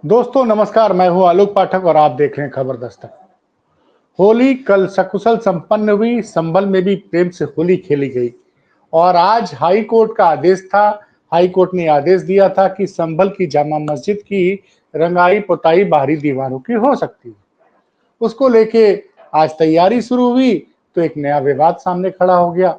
दोस्तों नमस्कार, मैं हूं आलोक पाठक और आप देख रहे हैं खबर दस्तक। होली कल सकुशल संपन्न हुई, संभल में भी प्रेम से होली खेली गई और आज हाई कोर्ट का आदेश था। हाई कोर्ट ने आदेश दिया था कि संभल की जामा मस्जिद की रंगाई पुताई बाहरी दीवारों की हो सकती है। उसको लेके आज तैयारी शुरू हुई तो एक नया विवाद सामने खड़ा हो गया।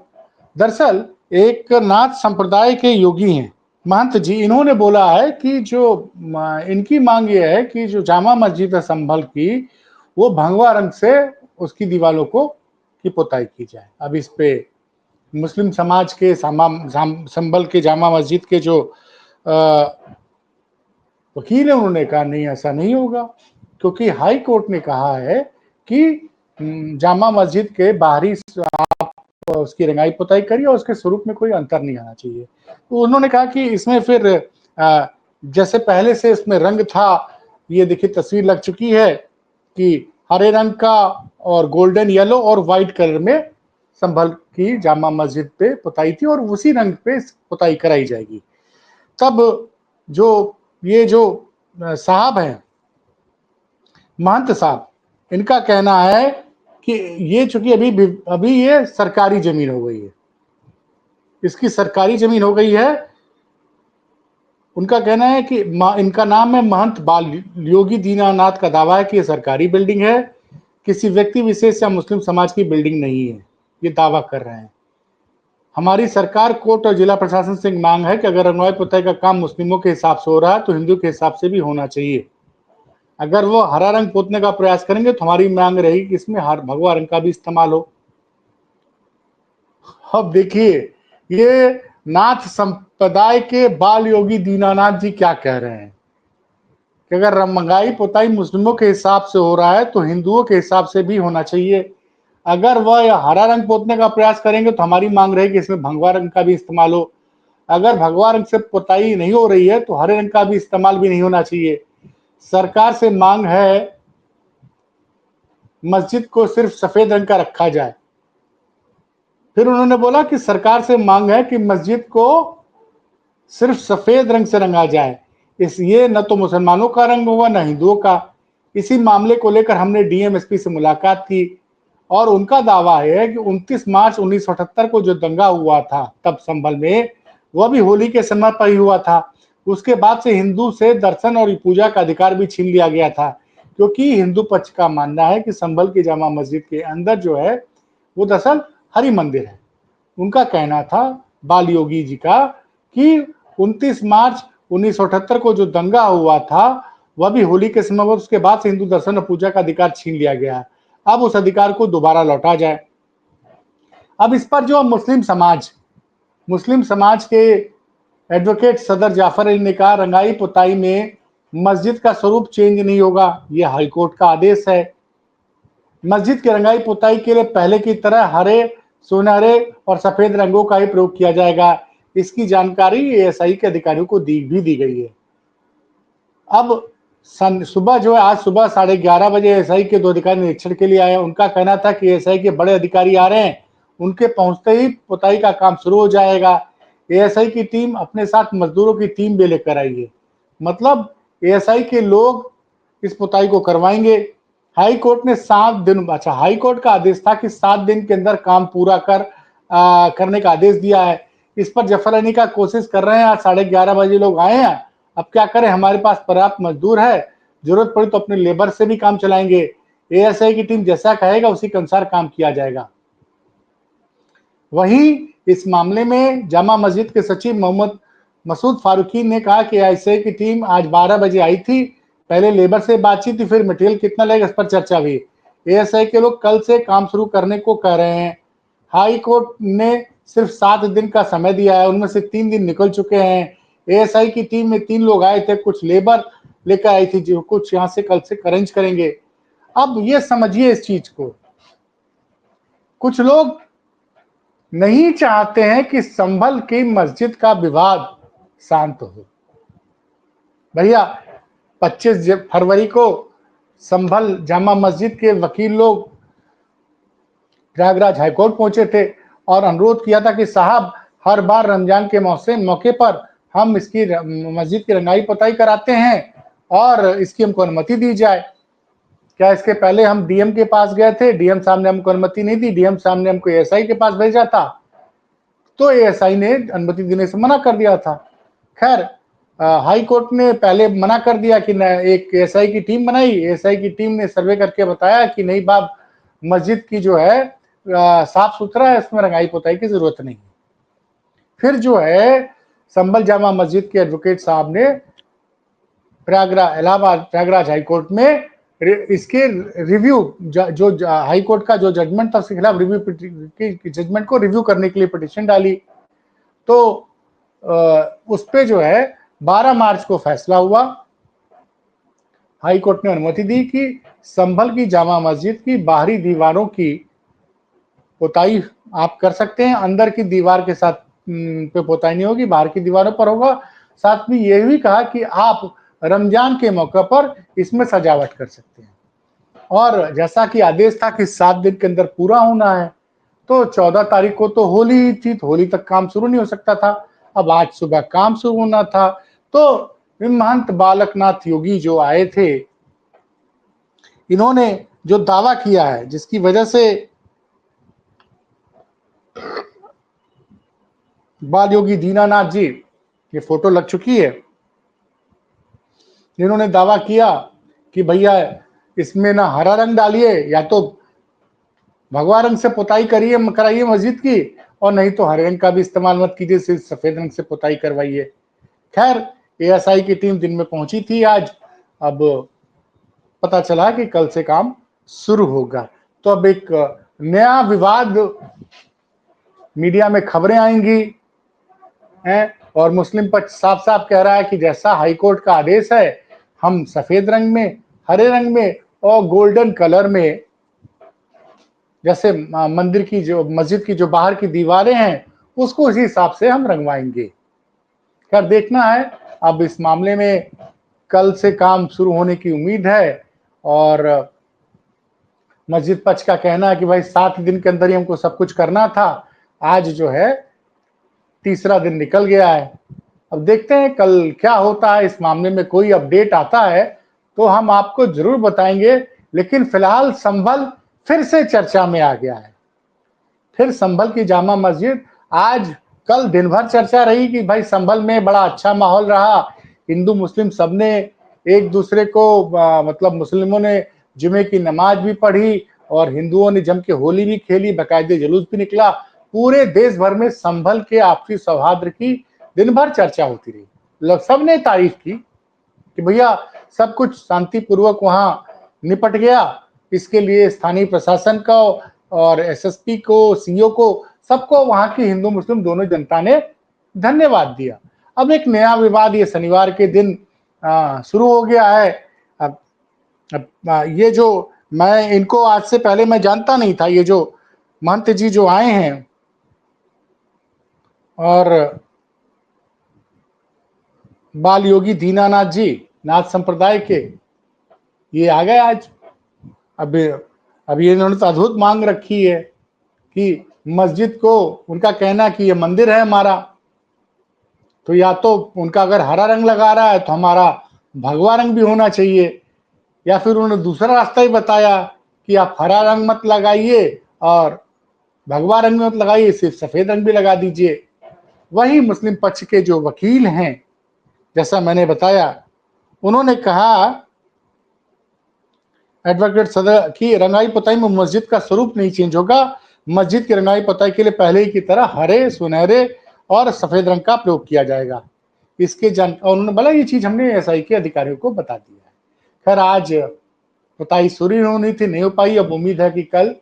दरअसल एक नाथ संप्रदाय के योगी हैं महंत जी, इन्होंने बोला है कि इनकी मांग ये है कि जो जामा मस्जिद है संभल की, वो भगवा रंग से उसकी दीवारों को की पुताई की जाए। अब इस पे मुस्लिम समाज के संभल के जामा मस्जिद के जो वकील है, उन्होंने कहा नहीं, ऐसा नहीं होगा, क्योंकि हाई कोर्ट ने कहा है कि जामा मस्जिद के बाहरी उसकी रंगाई पुताई करिए और उसके स्वरूप में कोई अंतर नहीं आना चाहिए। तो उन्होंने कहा कि इसमें फिर जैसे पहले से इसमें रंग था, ये देखिए तस्वीर लग चुकी है कि हरे रंग का और गोल्डन येलो और व्हाइट कलर में संभल की जामा मस्जिद पे पुताई थी और उसी रंग पे पुताई कराई जाएगी। तब जो जो साहब हैं, महंत साहब, इनका कहना है कि ये चूंकि अभी ये सरकारी जमीन हो गई है, इसकी सरकारी जमीन हो गई है। उनका कहना है कि इनका नाम है महंत बाल योगी दीनानाथ का दावा है कि ये सरकारी बिल्डिंग है, किसी व्यक्ति विशेष या मुस्लिम समाज की बिल्डिंग नहीं है, ये दावा कर रहे हैं। हमारी सरकार, कोर्ट और जिला प्रशासन से मांग है कि अगर रंगवाई पुताई का काम मुस्लिमों के हिसाब से हो रहा है तो हिंदू के हिसाब से भी होना चाहिए। अगर वो हरा रंग पोतने का प्रयास करेंगे तो हमारी मांग रहेगी कि इसमें हर भगवा रंग का भी इस्तेमाल हो। अब देखिए, ये नाथ संप्रदाय के बाल योगी दीनानाथ जी क्या कह रहे हैं कि अगर रंगाई पुताई मुस्लिमों के हिसाब से हो रहा है तो हिंदुओं के हिसाब से भी होना चाहिए। अगर वह हरा रंग पोतने का प्रयास करेंगे तो हमारी मांग रहेगी इसमें भगवा रंग का भी इस्तेमाल हो। अगर भगवा रंग से पुताई नहीं हो रही है तो हरे रंग का भी इस्तेमाल भी नहीं होना चाहिए। सरकार से मांग है मस्जिद को सिर्फ सफेद रंग का रखा जाए। फिर उन्होंने बोला कि सरकार से मांग है कि मस्जिद को सिर्फ सफेद रंग से रंगा जाए, इस ये न तो मुसलमानों का रंग होगा न हिंदुओं का। इसी मामले को लेकर हमने डीएमएसपी से मुलाकात की और उनका दावा है कि 29 मार्च 1978 को जो दंगा हुआ था तब संभल में, वह भी होली के समय पर ही हुआ था। उसके बाद से हिंदू से दर्शन और पूजा का अधिकार भी छीन लिया गया था, क्योंकि हिंदू पक्ष का मानना है कि संभल की जामा मस्जिद के अंदर जो है वो दरअसल हरि मंदिर है। उनका कहना था, बाल योगी जी का, कि 29 मार्च 1978 को जो दंगा हुआ था वह भी होली के समय पर, उसके बाद से हिंदू दर्शन और पूजा का अधिकार छीन लिया गया है। अब उस अधिकार को दोबारा लौटा जाए। अब इस पर जो मुस्लिम समाज के एडवोकेट सदर जाफर अली ने कहा, रंगाई पुताई में मस्जिद का स्वरूप चेंज नहीं होगा, यह हाईकोर्ट का आदेश है। मस्जिद की रंगाई पुताई के लिए पहले की तरह हरे, सुनहरे और सफेद रंगों का ही प्रयोग किया जाएगा। इसकी जानकारी एएसआई के अधिकारियों को दी गई है। अब सुबह जो है, आज सुबह 11:30 बजे एएसआई के 2 अधिकारी निरीक्षण के लिए आए। उनका कहना था कि एएसआई के बड़े अधिकारी आ रहे हैं, उनके पहुंचते ही पुताई का काम शुरू हो जाएगा। एएसआई की टीम अपने साथ मजदूरों की टीम भी लेकर आई है, मतलब एएसआई के लोग इस पुताई को करवाएंगे। हाई कोर्ट ने 7 दिन, हाई कोर्ट का आदेश था कि 7 दिन के अंदर काम पूरा करने का आदेश दिया है। इस पर जफर अली का कोशिश कर रहे हैं। आज 11:30 बजे लोग आए हैं, अब क्या करें, हमारे पास पर्याप्त मजदूर है, जरूरत पड़ी तो अपने लेबर से भी काम चलाएंगे। एएसआई की टीम जैसा कहेगा उसी के अनुसार काम किया जाएगा। वहीं इस मामले में जामा मस्जिद के सचिव मोहम्मद मसूद फारूकी ने कहा कि एएसआई की टीम आज 12 बजे आई थी, पहले लेबर से बातचीत थी, फिर मटेरियल कितना लगेगा इस पर चर्चा हुई। एएसआई के लोग कल से काम शुरू करने को कह रहे हैं। हाई कोर्ट ने सिर्फ 7 दिन का समय दिया है, उनमें से 3 दिन निकल चुके हैं। एएसआई की टीम में 3 लोग आए थे, कुछ लेबर लेकर आई थी जो कुछ यहाँ से कल से अरेंज करेंगे। अब ये समझिए इस चीज को, कुछ लोग नहीं चाहते हैं कि संभल की मस्जिद का विवाद शांत हो। भैया, 25 फरवरी को संभल जामा मस्जिद के वकील लोग प्रयागराज हाईकोर्ट पहुंचे थे और अनुरोध किया था कि साहब, हर बार रमजान के मौके पर हम इसकी मस्जिद की रंगाई पुताई कराते हैं और इसकी हमको अनुमति दी जाए। क्या इसके पहले हम डीएम के पास गए थे, डीएम साहब ने हमको अनुमति नहीं दी, डीएम साहब ने हमको एएसआई के पास भेजा था, तो एएसआई ने अनुमति देने से मना कर दिया था। खैर हाई कोर्ट ने पहले मना कर दिया कि एक एएसआई की टीम बनाई, एएसआई की टीम ने सर्वे करके बताया कि नहीं बाप, मस्जिद की जो है साफ सुथरा है, इसमें रंगाई पुताई की जरूरत नहीं। फिर जो है संभल जामा मस्जिद के एडवोकेट साहब ने प्रयागराज, इलाहाबाद प्रयागराज हाई कोर्ट में इसके रिव्यू, जो हाई कोर्ट का जो जजमेंट था उसके खिलाफ रिव्यू की जजमेंट को रिव्यू करने के लिए पिटीशन डाली। तो उस पे जो है 12 मार्च को फैसला हुआ। हाई कोर्ट ने अनुमति दी कि संभल की जामा मस्जिद की बाहरी दीवारों की पोताई आप कर सकते हैं, अंदर की दीवार के साथ पे पोताई नहीं होगी, बाहर की दीवारों पर होगा। साथ में यह भी कहा कि आप रमजान के मौके पर इसमें सजावट कर सकते हैं। और जैसा कि आदेश था कि 7 दिन के अंदर पूरा होना है, तो 14 तारीख को तो होली ही थी, तो होली तक काम शुरू नहीं हो सकता था। अब आज सुबह काम शुरू होना था। तो महंत बालकनाथ योगी जो आए थे, इन्होंने जो दावा किया है, जिसकी वजह से बाल योगी दीनानाथ जी, ये फोटो लग चुकी है, इन्होंने दावा किया कि भैया इसमें ना हरा रंग डालिए, या तो भगवा रंग से पुताई कराइए मस्जिद की, और नहीं तो हरे रंग का भी इस्तेमाल मत कीजिए, सिर्फ सफेद रंग से पुताई करवाइए। खैर एएसआई की टीम दिन में पहुंची थी आज, अब पता चला कि कल से काम शुरू होगा। तो अब एक नया विवाद मीडिया में खबरें आएंगी हैं, और मुस्लिम पक्ष साफ साफ कह रहा है कि जैसा हाईकोर्ट का आदेश है, हम सफेद रंग में, हरे रंग में और गोल्डन कलर में, जैसे मंदिर की जो, मस्जिद की जो बाहर की दीवारें हैं, उसको उसी हिसाब से हम रंगवाएंगे। खैर देखना है, अब इस मामले में कल से काम शुरू होने की उम्मीद है। और मस्जिद पक्ष का कहना है कि भाई 7 दिन के अंदर ही हमको सब कुछ करना था, आज जो है तीसरा दिन निकल गया है। अब देखते हैं कल क्या होता है। इस मामले में कोई अपडेट आता है तो हम आपको जरूर बताएंगे, लेकिन फिलहाल संभल फिर से चर्चा में आ गया है। फिर संभल की जामा मस्जिद, आज कल दिन भर चर्चा रही कि भाई संभल में बड़ा अच्छा माहौल रहा, हिंदू मुस्लिम सबने एक दूसरे को मतलब मुस्लिमों ने जुमे की नमाज भी पढ़ी और हिंदुओं ने जम के होली भी खेली, बाकायदे जुलूस भी निकला। पूरे देश भर में संभल के आपसी सौहार्द की दिन भर चर्चा होती रही। लोग सबने तारीफ की कि भैया सब कुछ शांतिपूर्वक वहां निपट गया। इसके लिए स्थानीय प्रशासन को और एसएसपी को, सीओ को, सबको वहां की हिंदू मुस्लिम दोनों जनता ने धन्यवाद दिया। अब एक नया विवाद ये शनिवार के दिन शुरू हो गया है। अब ये जो, मैं इनको आज से पहले मैं जानता नहीं था, ये जो महंत जी जो आए हैं और बाल योगी दीनानाथ जी, नाथ संप्रदाय के, ये आ गए आज। अब ये इन्होंने तो अद्भुत मांग रखी है कि मस्जिद को, उनका कहना कि ये मंदिर है हमारा, तो या तो उनका अगर हरा रंग लगा रहा है तो हमारा भगवा रंग भी होना चाहिए, या फिर उन्होंने दूसरा रास्ता ही बताया कि आप हरा रंग मत लगाइए और भगवा रंग मत लगाइए, सिर्फ सफेद रंग भी लगा दीजिए। वही मुस्लिम पक्ष के जो वकील हैं, जैसा मैंने बताया, उन्होंने कहा एडवोकेट सदर की रंगाई पुताई में मस्जिद का स्वरूप नहीं चेंज होगा। मस्जिद की रंगाई पुताई के लिए पहले ही की तरह हरे, सुनहरे और सफेद रंग का प्रयोग किया जाएगा। इसके उन्होंने बोला ये चीज हमने एसआई के अधिकारियों को बता दिया है। खैर आज पुताई शुरू होनी थी, नहीं हो पाई। अब उम्मीद है कि कल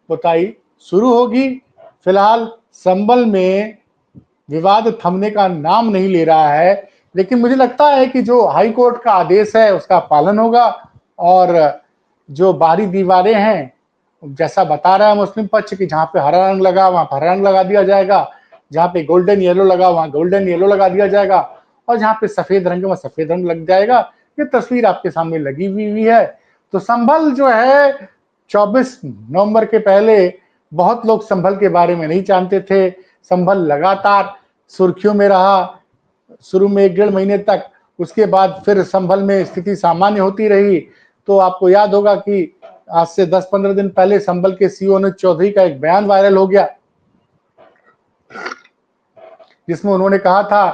पुताई शुरू होगी। फिलहाल संभल में विवाद थमने का नाम नहीं ले रहा है, लेकिन मुझे लगता है कि जो हाई कोर्ट का आदेश है उसका पालन होगा, और जो बाहरी दीवारें हैं, जैसा बता रहा है मुस्लिम पक्ष की, जहां पे हरा रंग लगा वहां हरा रंग लगा दिया जाएगा, जहां पे गोल्डन येलो लगा वहां गोल्डन येलो लगा दिया जाएगा, और जहां पे सफेद रंग वहां सफेद रंग लग जाएगा। ये तस्वीर आपके सामने लगी हुई है। तो संभल जो है 24 नवंबर के पहले बहुत लोग संभल के बारे में नहीं जानते थे। संभल लगातार सुर्खियों में रहा। शुरू में 1 डेढ़ महीने तक उसके बाद फिर संभल में स्थिति सामान्य होती रही। तो आपको याद होगा कि आज से 10-15 दिन पहले संभल के सीईओ अनुज चौधरी का एक बयान वायरल हो गया, जिसमें उन्होंने कहा था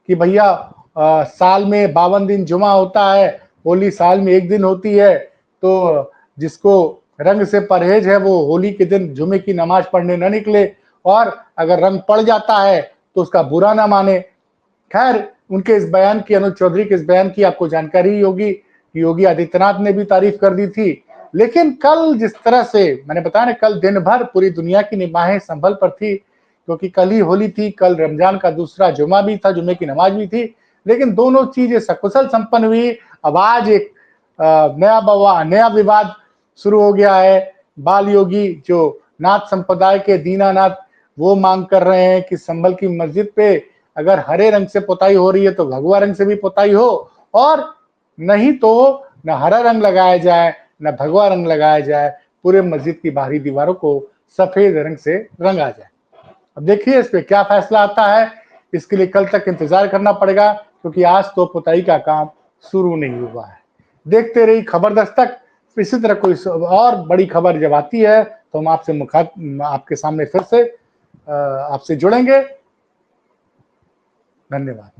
कि भैया साल में 52 दिन जुमा होता है, होली साल में एक दिन होती है, तो जिसको रंग से परहेज है वो होली के दिन जुमे की नमाज पढ़ने न निकले, और अगर रंग पड़ जाता है तो उसका बुरा ना माने। खैर, उनके इस बयान की, अनुज चौधरी के इस बयान की आपको जानकारी ही होगी कि योगी आदित्यनाथ ने भी तारीफ कर दी थी। लेकिन कल जिस तरह से मैंने बताया ना, कल दिन भर पूरी दुनिया की निगाहें संभल पर थी, क्योंकि कल ही होली थी, कल रमजान का दूसरा जुमा भी था, जुमे की नमाज भी थी। लेकिन दोनों चीजें सकुशल संपन्न हुई। अब आज एक नया विवाद शुरू हो गया है। बाल योगी जो नाथ संप्रदाय के दीनानाथ, वो मांग कर रहे हैं कि संभल की मस्जिद पे अगर हरे रंग से पुताई हो रही है तो भगवा रंग से भी पुताई हो, और नहीं तो न हरा रंग लगाया जाए न भगवा रंग लगाया जाए, पूरे मस्जिद की बाहरी दीवारों को सफेद रंग से रंगा जाए। अब देखिए इस पे क्या फैसला आता है, इसके लिए कल तक इंतजार करना पड़ेगा, क्योंकि आज तो पुताई का काम शुरू नहीं हुआ है। देखते रहिए खबर दस्तक। इसी तरह कोई और बड़ी खबर जब आती है तो हम आपके सामने फिर से आपसे जुड़ेंगे। धन्यवाद।